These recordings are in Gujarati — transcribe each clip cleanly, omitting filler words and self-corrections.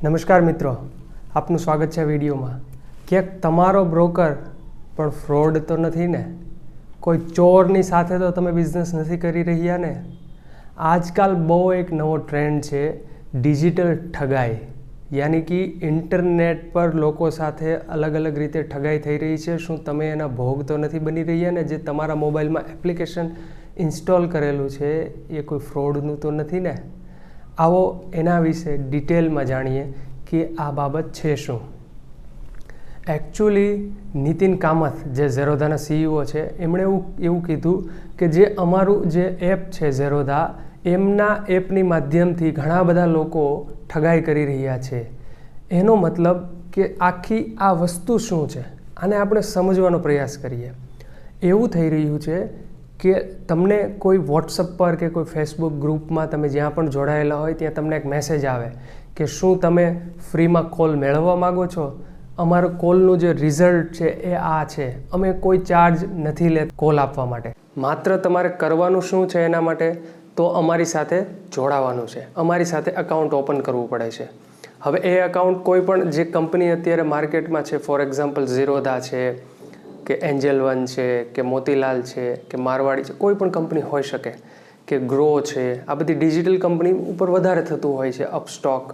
નમસ્કાર મિત્રો, આપનું સ્વાગત છે વિડીયોમાં। ક્યાંક તમારો બ્રોકર પણ ફ્રોડ તો નથી ને? કોઈ ચોરની સાથે તો તમે બિઝનેસ નથી કરી રહ્યા ને? આજકાલ બહુ એક નવો ટ્રેન્ડ છે ડિજિટલ ઠગાઈ, યાની કે ઇન્ટરનેટ પર લોકો સાથે અલગ અલગ રીતે ઠગાઈ થઈ રહી છે। શું તમે એના ભોગ તો નથી બની રહ્યા ને? જે તમારા મોબાઈલમાં એપ્લિકેશન ઇન્સ્ટોલ કરેલું છે એ કોઈ ફ્રોડનું તો નથી ને? આવો એના વિશે ડિટેલમાં જાણીએ કે આ બાબત છે શું। એકચ્યુઅલી નીતિન કામથ જે ઝેરોધાના CEO છે એમણે એવું કીધું કે જે અમારું જે એપ છે ઝેરોધા, એમના એપની માધ્યમથી ઘણા બધા લોકો ઠગાઈ કરી રહ્યા છે। એનો મતલબ કે આખી આ વસ્તુ શું છે આને આપણે સમજવાનો પ્રયાસ કરીએ। એવું થઈ રહ્યું છે કે તમને કોઈ વોટ્સઅપ પર કે કોઈ ફેસબુક ગ્રુપમાં તમે જ્યાં પણ જોડાયેલા હોય ત્યાં તમને એક મેસેજ આવે કે શું તમે ફ્રીમાં કોલ મેળવવા માગો છો? અમારો કોલનું જે રિઝલ્ટ છે એ આ છે, અમે કોઈ ચાર્જ નથી લેતા કોલ આપવા માટે, માત્ર તમારે કરવાનું શું છે એના માટે તો અમારી સાથે જોડાવાનું છે, અમારી સાથે અકાઉન્ટ ઓપન કરવું પડે છે। હવે એ અકાઉન્ટ કોઈ પણ જે કંપની અત્યારે માર્કેટમાં છે, ફોર એક્ઝામ્પલ ઝીરોધા છે કે એન્જલ વન છે કે મોતીલાલ છે કે મારવાડી છે, કોઈ પણ કંપની હોઈ શકે કે ગ્રો છે, આ બધી ડિજિટલ કંપની ઉપર વધારે થતું હોય છે, અપસ્ટોક।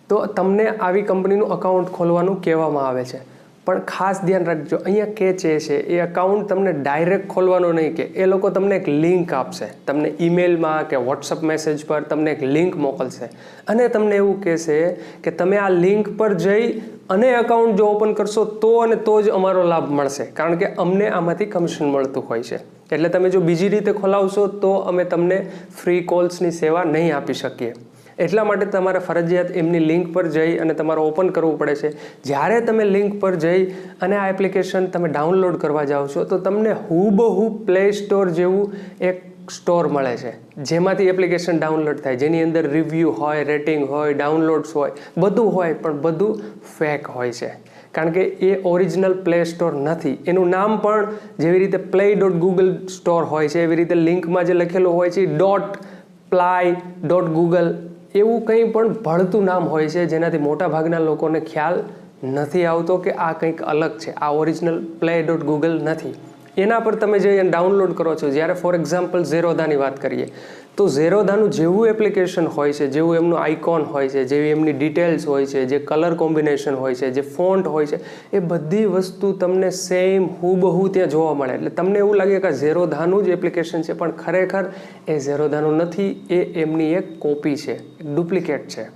તો તમને આવી કંપનીનું અકાઉન્ટ ખોલવાનું કહેવામાં આવે છે, પણ ખાસ ધ્યાન રાખજો, અહીંયા કેચ એ છે એ અકાઉન્ટ તમને ડાયરેક્ટ ખોલવાનો નહીં, કે એ લોકો તમને એક લિંક આપશે, તમને ઈમેલમાં કે વોટ્સઅપ મેસેજ પર તમને એક લિંક મોકલશે અને તમને એવું કહેશે કે તમે આ લિંક પર જઈ અને અકાઉન્ટ જો ઓપન કરશો તો અને તો જ અમારો લાભ મળશે, કારણ કે અમને આમાંથી કમિશન મળતું હોય છે। એટલે તમે જો બીજી રીતે ખોલાવશો તો અમે તમને ફ્રી કોલ્સની સેવા નહીં આપી શકીએ। એટલા માટે તમારે ફરજિયાત એમની લિંક પર જઈ અને તમારે ઓપન કરવું પડે છે। જ્યારે તમે લિંક પર જઈ અને આ એપ્લિકેશન તમે ડાઉનલોડ કરવા જાઓ છો તો તમને હુબહુ પ્લે સ્ટોર જેવું એક સ્ટોર મળે છે, જેમાંથી એપ્લિકેશન ડાઉનલોડ થાય, જેની અંદર રિવ્યૂ હોય, રેટિંગ હોય, ડાઉનલોડ્સ હોય, બધું હોય, પણ બધું ફેક હોય છે, કારણ કે એ ઓરિજિનલ પ્લે સ્ટોર નથી। એનું નામ પણ જેવી રીતે play.google સ્ટોર હોય છે એવી રીતે લિંકમાં જે લખેલું હોય છે .play.google એવું કંઈ પણ ભળતું નામ હોય છે, જેનાથી મોટા ભાગના લોકોને ખ્યાલ નથી આવતો કે આ કંઈક અલગ છે, આ ઓરિજિનલ play.google નથી। એના પર તમે જઈ અને ડાઉનલોડ કરો છો। જ્યારે ફોર એક્ઝામ્પલ ઝેરોધાની વાત કરીએ તો ઝેરોધાનું જેવું એપ્લિકેશન હોય છે, જેવું એમનું આઇકોન હોય છે, જેવી એમની ડિટેલ્સ હોય છે, જે કલર કોમ્બિનેશન હોય છે, જે ફોન્ટ હોય છે, એ બધી વસ્તુ તમને સેમ હુબહુ ત્યાં જોવા મળે। એટલે તમને એવું લાગે કે આ ઝેરોધાનું જ એપ્લિકેશન છે, પણ ખરેખર એ ઝેરોધાનું નથી, એ એમની એક કોપી છે, એક ડુપ્લિકેટ છે।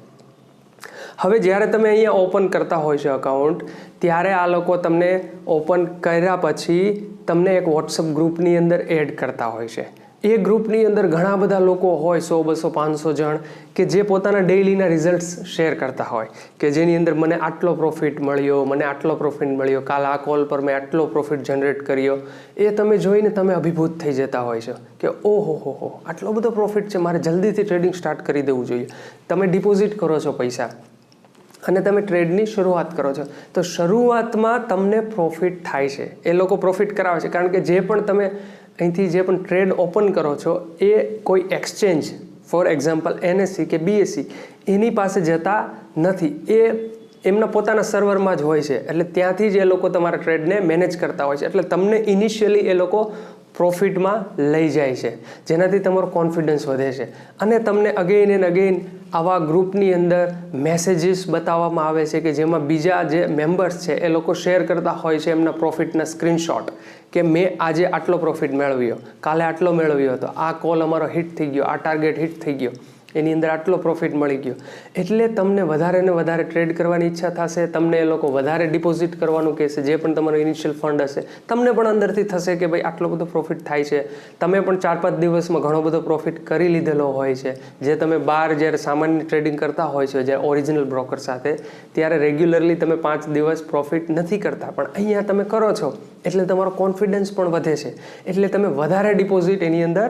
હવે જ્યારે તમે અહીંયા ઓપન કરતા હોય છે અકાઉન્ટ, ત્યારે આ લોકો તમને ઓપન કર્યા પછી તમને એક વોટ્સઅપ ગ્રુપની અંદર એડ કરતા હોય છે। એ ગ્રુપની અંદર ઘણા બધા લોકો હોય, 100, 200, 500 જણ, કે જે પોતાના ડેઇલીના રિઝલ્ટ્સ શેર કરતા હોય, કે જેની અંદર મને આટલો પ્રોફિટ મળ્યો, મને આટલો પ્રોફિટ મળ્યો, કાલ આ કોલ પર મેં આટલો પ્રોફિટ જનરેટ કર્યો। એ તમે જોઈને તમે અભિભૂત થઈ જતા હોય છો કે ઓહો આટલો બધો પ્રોફિટ છે, મારે જલ્દીથી ટ્રેડિંગ સ્ટાર્ટ કરી દેવું જોઈએ। તમે ડિપોઝિટ કરો છો પૈસા અને તમે ટ્રેડની શરૂઆત કરો છો, તો શરૂઆતમાં તમને પ્રોફિટ થાય છે, એ લોકો પ્રોફિટ કરાવે છે, કારણ કે જે પણ તમે અહીંથી જે પણ ટ્રેડ ઓપન કરો છો એ કોઈ એક્સચેન્જ, ફોર એક્ઝામ્પલ NSE કે BSE, એની પાસે જતા નથી, એ એમના પોતાના સર્વરમાં જ હોય છે, એટલે ત્યાંથી જ એ લોકો તમારા ટ્રેડને મેનેજ કરતા હોય છે। એટલે તમને ઇનિશિયલી એ લોકો પ્રોફિટમાં લઈ જાય છે, જેનાથી તમારો કોન્ફિડન્સ વધે છે અને તમને અગેન એન્ડ અગેન આવા ગ્રુપની અંદર મેસેજીસ બતાવવામાં આવે છે કે જેમાં બીજા જે મેમ્બર્સ છે એ લોકો શેર કરતા હોય છે એમના પ્રોફિટના સ્ક્રીનશોટ, કે મેં આજે આટલો પ્રોફિટ મેળવ્યો, કાલે આટલો મેળવ્યો હતો, આ કોલ અમારો હિટ થઈ ગયો, આ ટાર્ગેટ હિટ થઈ ગયો, એની અંદર આટલો પ્રોફિટ મળી ગયો। એટલે તમને વધારે ને વધારે ટ્રેડ કરવાની ઈચ્છા થશે, તમને એ લોકો વધારે ડિપોઝિટ કરવાનું કહેશે, જે પણ તમારો ઇનિશિયલ ફંડ હશે, તમને પણ અંદરથી થશે કે ભાઈ આટલો બધો પ્રોફિટ થાય છે, તમે પણ 4-5 દિવસમાં ઘણો બધો પ્રોફિટ કરી લીધેલો હોય છે, જે તમે બહાર જ્યારે સામાન્ય ટ્રેડિંગ કરતા હોય છે, જ્યારે ઓરિજિનલ બ્રોકર સાથે, ત્યારે રેગ્યુલરલી તમે 5 દિવસ પ્રોફિટ નથી કરતા, પણ અહીંયા તમે કરો છો એટલે તમારો કોન્ફિડન્સ પણ વધે છે, એટલે તમે વધારે ડિપોઝિટ એની અંદર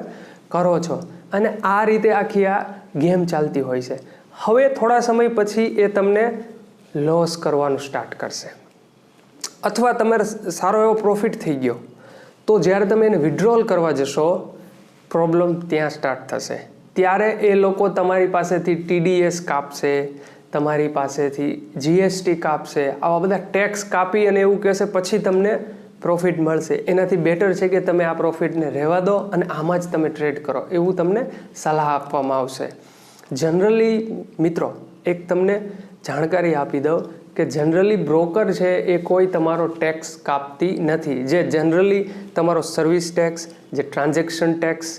કરો છો અને આ રીતે આખી આ ગેમ ચાલતી હોય છે। હવે થોડા સમય પછી એ તમને લોસ કરવાનું સ્ટાર્ટ કરશે, અથવા તમારે સારો એવો પ્રોફિટ થઈ ગયો તો જ્યારે તમે એને વિડ્રોલ કરવા જશો પ્રોબ્લેમ ત્યાં સ્ટાર્ટ થશે। ત્યારે એ લોકો તમારી પાસેથી TDS કાપશે, તમારી પાસેથી GST કાપશે, આવા બધા ટેક્સ કાપી અને એવું કહેશે પછી તમને પ્રોફિટ મળશે. એનાથી બેટર છે કે તમે આ પ્રોફિટને રહેવા દો અને આમાં જ તમે ટ્રેડ કરો, એવું તમને સલાહ આપવામાં આવશે. જનરલી મિત્રો એક તમને જાણકારી આપી દઉં કે જનરલી બ્રોકર છે એ કોઈ તમારો ટેક્સ કાપતી નથી. જે જનરલી તમારો સર્વિસ ટેક્સ, જે ટ્રાન્ઝેક્શન ટેક્સ,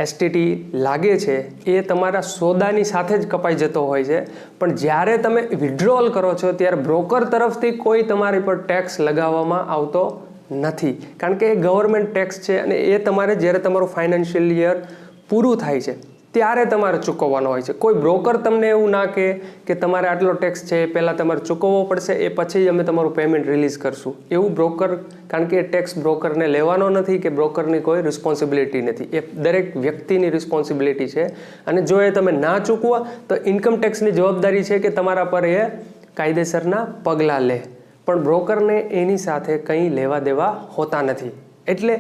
STT લાગે છે એ તમારા સોદાની સાથે જ કપાઈ જતો હોય છે. પણ જ્યારે તમે વિથડ્રોઅલ કરો છો ત્યારે બ્રોકર તરફથી કોઈ તમારી પર ટેક્સ લગાવવામાં આવતો નથી, કારણ કે એ ગવર્મેન્ટ ટેક્સ છે અને એ તમારે જ્યારે તમારું ફાઇનાન્શિયલ યર પૂરું થાય છે ત્યારે તમારે ચૂકવવાનો હોય છે. કોઈ બ્રોકર તમને એવું ના કહે કે તમારે આટલો ટેક્સ છે એ પહેલાં તમારે ચૂકવવો પડશે, એ પછી જ અમે તમારું પેમેન્ટ રિલીઝ કરશું. એવું બ્રોકર, કારણ કે એ ટેક્સ બ્રોકરને લેવાનો નથી કે બ્રોકરની કોઈ રિસ્પોન્સિબિલિટી નથી, એ દરેક વ્યક્તિની રિસ્પોન્સિબિલિટી છે. અને જો એ તમે ના ચૂકવો તો ઇન્કમ ટેક્સની જવાબદારી છે કે તમારા પર એ કાયદેસરના પગલાં લે, પણ બ્રોકરને એની સાથે કંઈ લેવા દેવા હોતા નથી. એટલે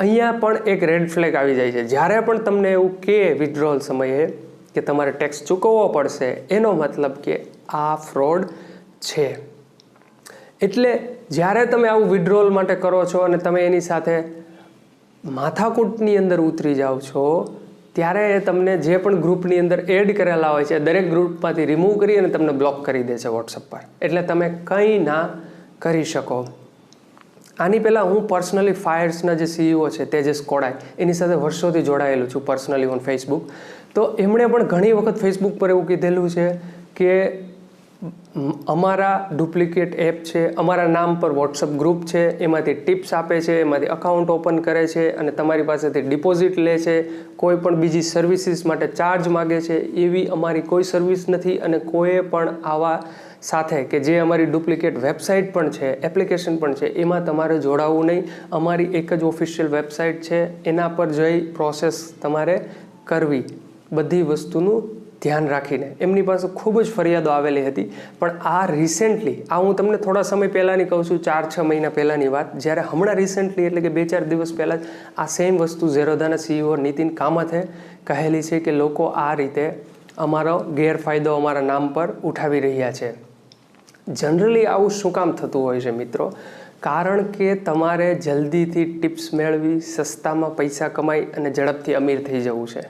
અહીંયા પણ એક રેડ ફ્લેગ આવી જાય છે. જ્યારે પણ તમને એવું કહે વિથડ્રોઅલ સમયે કે તમારે ટેક્સ ચૂકવવો પડશે, એનો મતલબ કે આ ફ્રોડ છે. એટલે જ્યારે તમે આવું વિથડ્રોઅલ માટે કરો છો અને તમે એની સાથે માથાકૂટની અંદર ઉતરી જાઓ છો, ત્યારે એ તમને જે પણ ગ્રુપની અંદર એડ કરેલા હોય છે દરેક ગ્રુપમાંથી રિમૂવ કરી અને તમને બ્લોક કરી દે છે વોટ્સઅપ પર. એટલે તમે કંઈ ના કરી શકો. આની પહેલાં હું પર્સનલી ફાયર્સના જે CEO છે તેજસ કોડાઈ, એની સાથે વર્ષોથી જોડાયેલું છું પર્સનલી ઓન ફેસબુક. તો એમણે પણ ઘણી વખત ફેસબુક પર એવું કીધેલું છે કે અમારા ડુપ્લિકેટ એપ છે, અમારા નામ પર વોટ્સઅપ ગ્રુપ છે, એમાંથી ટિપ્સ આપે છે, એમાંથી અકાઉન્ટ ઓપન કરે છે અને તમારી પાસેથી ડિપોઝિટ લે છે, કોઈ પણ બીજી સર્વિસીસ માટે ચાર્જ માગે છે. એવી અમારી કોઈ સર્વિસ નથી અને કોઈએ પણ આવા સાથે કે જે અમારી ડુપ્લિકેટ વેબસાઇટ પણ છે, એપ્લિકેશન પણ છે, એમાં તમારે જોડાવવું નહીં. અમારી એક જ ઓફિશિયલ વેબસાઇટ છે, એના પર જઈ પ્રોસેસ તમારે કરવી, બધી વસ્તુનું ધ્યાન રાખીને. એમની પાસે ખૂબ જ ફરિયાદો આવેલી હતી. પણ આ રિસેન્ટલી, આ હું તમને થોડા સમય પહેલાંની કહું છું, 4-6 મહિના પહેલાંની વાત, જ્યારે હમણાં રિસેન્ટલી એટલે કે 2-4 દિવસ પહેલાં જ આ સેમ વસ્તુ ઝેરોધાના CEO નીતિન કામથે કહેલી છે કે લોકો આ રીતે અમારો ગેરફાયદો અમારા નામ પર ઉઠાવી રહ્યા છે. જનરલી આવું શું કામ થતું હોય છે મિત્રો? કારણ કે તમારે જલ્દીથી ટિપ્સ મેળવી, સસ્તામાં પૈસા કમાઈ અને ઝડપથી અમીર થઈ જવું છે.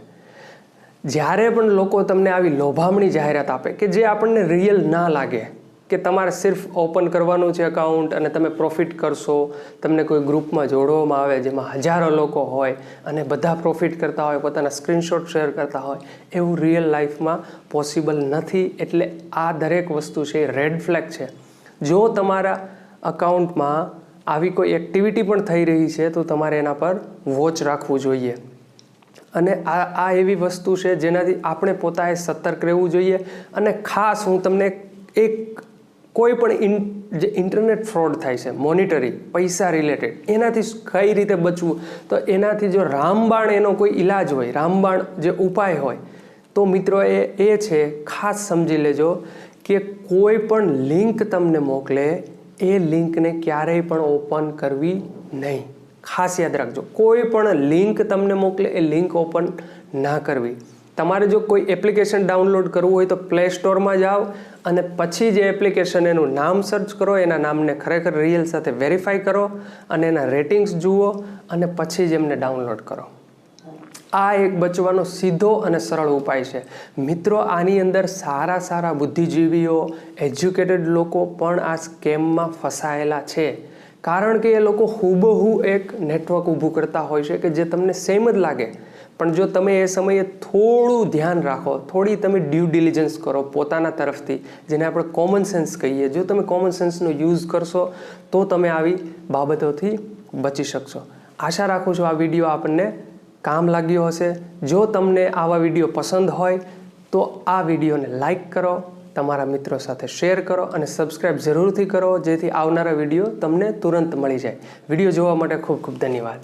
જ્યારે પણ લોકો તમને આવી લોભામણી જાહેરાત આપે કે જે આપણને રિયલ ના લાગે, કે તમારે સિર્ફ ઓપન કરવાનું છે અકાઉન્ટ અને તમે પ્રોફિટ કરશો, તમને કોઈ ગ્રુપમાં જોડવામાં આવે જેમાં હજારો લોકો હોય અને બધા પ્રોફિટ કરતા હોય, પોતાના સ્ક્રીનશોટ શેર કરતા હોય, એવું રિયલ લાઈફમાં પોસિબલ નથી. એટલે આ દરેક વસ્તુ છે એ રેડ ફ્લેગ છે. જો તમારા અકાઉન્ટમાં આવી કોઈ એક્ટિવિટી પણ થઈ રહી છે તો તમારે એના પર વોચ રાખવું જોઈએ. અને આ એવી વસ્તુ છે જેનાથી આપણે પોતાએ સતર્ક રહેવું જોઈએ. અને ખાસ હું તમને એક કોઈ પણ જે ઇન્ટરનેટ ફ્રોડ થાય છે, મોનિટરી, પૈસા રિલેટેડ, એનાથી કઈ રીતે બચવું, તો એનાથી જો રામબાણ એનો કોઈ ઈલાજ હોય, રામબાણ જે ઉપાય હોય, તો મિત્રો એ છે, ખાસ સમજી લેજો કે કોઈ પણ લિંક તમને મોકલે એ લિંકને ક્યારેય પણ ઓપન કરવી નહીં. ખાસ યાદ રાખજો, કોઈ પણ લિંક તમને મોકલે એ લિંક ઓપન ના કરવી. તમારે જો કોઈ એપ્લિકેશન ડાઉનલોડ કરવું હોય તો પ્લે સ્ટોરમાં જાઓ અને પછી જે એપ્લિકેશન એનું નામ સર્ચ કરો, એના નામને ખરેખર રિયલ સાથે વેરીફાઈ કરો અને એના રેટિંગ્સ જુઓ અને પછી જ એમને ડાઉનલોડ કરો. આ એક બચવાનો સીધો અને સરળ ઉપાય છે મિત્રો. આની અંદર સારા બુદ્ધિજીવીઓ, એજ્યુકેટેડ લોકો પણ આ સ્કેમમાં ફસાયેલા છે. કારણ કે એ લોકો હુબહુ એક નેટવર્ક ઊભું કરતા હોય છે કે જે તમને સેમ જ લાગે, પણ જો તમે એ સમયે થોડું ધ્યાન રાખો, થોડી તમે ડ્યુ ડિલિજન્સ કરો પોતાના તરફથી, જેને આપણે કોમન સેન્સ કહીએ, જો તમે કોમન સેન્સનો યુઝ કરશો તો તમે આવી બાબતોથી બચી શકશો. આશા રાખું છું આ વિડીયો આપણને કામ લાગ્યો હશે. જો તમને આવા વિડીયો પસંદ હોય તો આ વિડીયોને લાઈક કરો, તમારા મિત્રો સાથે શેર કરો અને સબસ્ક્રાઈબ જરૂરથી કરો, જેથી આવનારા વિડીયો તમને તુરંત મળી જાય. વિડીયો જોવા માટે ખૂબ ખૂબ ધન્યવાદ.